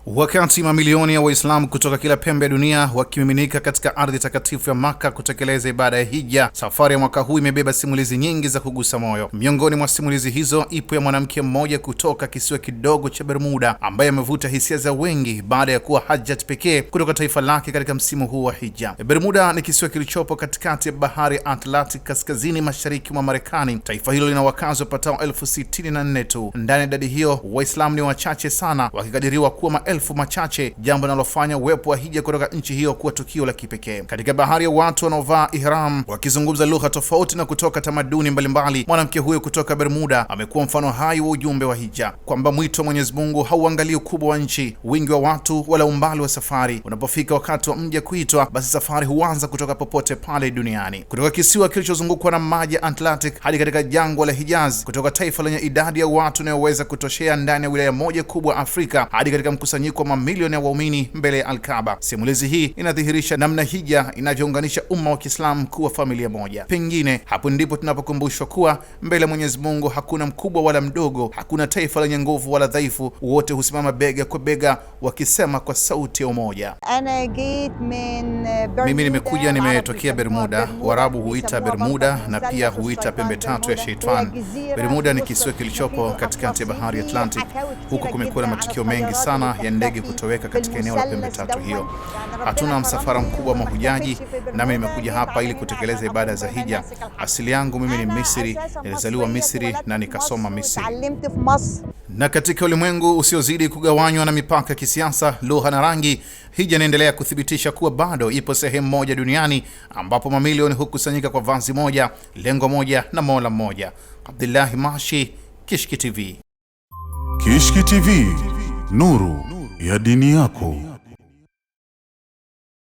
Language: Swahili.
Wakati mamilioni ya Waislamu kutoka kila pembe ya dunia wakimiminika katika ardhi takatifu ya Maka kutekeleza ibada ya hija, safari ya mwaka huu imebeba simulizi nyingi za kugusa moyo. Miongoni mwa simulizi hizo ipo ya mwanamke mmoja kutoka kisiwa kidogo cha Bermuda ambaye amevuta hisia za wengi baada ya kuwa hajjat pekee kutoka taifa lake katika msimu huu wa hija. Bermuda ni kisiwa kilichopo katikati ya bahari Atlantic kaskazini mashariki mwa Marekani. Taifa hilo lina wakazi wapatao 64,000 tu. Ndani ya idadi hiyo Waislamu ni wachache sana, wakikadiriwa kuwa maelfu machache, jambo linalofanya uwepo wa hija kutoka nchi hiyo kuwa tukio la kipekee. Katika bahari ya watu wanaovaa ihram, wakizungumza lugha tofauti na kutoka tamaduni mbalimbali, mwanamke huyo kutoka Bermuda amekuwa mfano hai wa ujumbe wa hija, kwamba mwito wa Mwenyezi Mungu hauangalii ukubwa wa nchi, wingi wa watu wala umbali wa safari. Unapofika wakati wa mja kuitwa, basi safari huanza kutoka popote pale duniani. Kutoka kisiwa kilichozungukwa na maji ya Atlantic hadi katika jangwa la Hijaz, kutoka taifa lenye idadi ya watu inayoweza kutoshea ndani ya wilaya moja kubwa Afrika hadi katika mkusanyiko kwa mamilioni ya waumini mbele ya Al-Kaaba. Simulizi hii inadhihirisha namna hija inavyounganisha umma wa Kiislamu kuwa familia moja. Pengine hapo ndipo tunapokumbushwa kuwa mbele ya Mwenyezi Mungu hakuna mkubwa wala mdogo, hakuna taifa lenye nguvu wala dhaifu, wote husimama bega kwa bega wakisema kwa sauti ya umoja. Mimi nimetokea Bermuda. Waarabu huita Bermuda na pia huita pembe tatu ya Sheitan. Bermuda ni kisiwa kilichopo katikati ya bahari Atlantic. Huko kumekuwa na matukio mengi sana ya ndege kutoweka katika eneo la pembe tatu hiyo. Hatuna msafara mkubwa wa mahujaji, nami nimekuja hapa ili kutekeleza ibada za hija. Asili yangu mimi ni Misri, nilizaliwa Misri na nikasoma Misri. Na katika ulimwengu usiozidi kugawanywa na mipaka ya kisiasa, lugha na rangi, hija inaendelea kuthibitisha kuwa bado ipo sehemu moja duniani ambapo mamilioni hukusanyika kwa vazi moja, lengo moja na Mola mmoja. Abdullahi Mashi, Kishki TV. Kishki TV, nuru ya dini yako.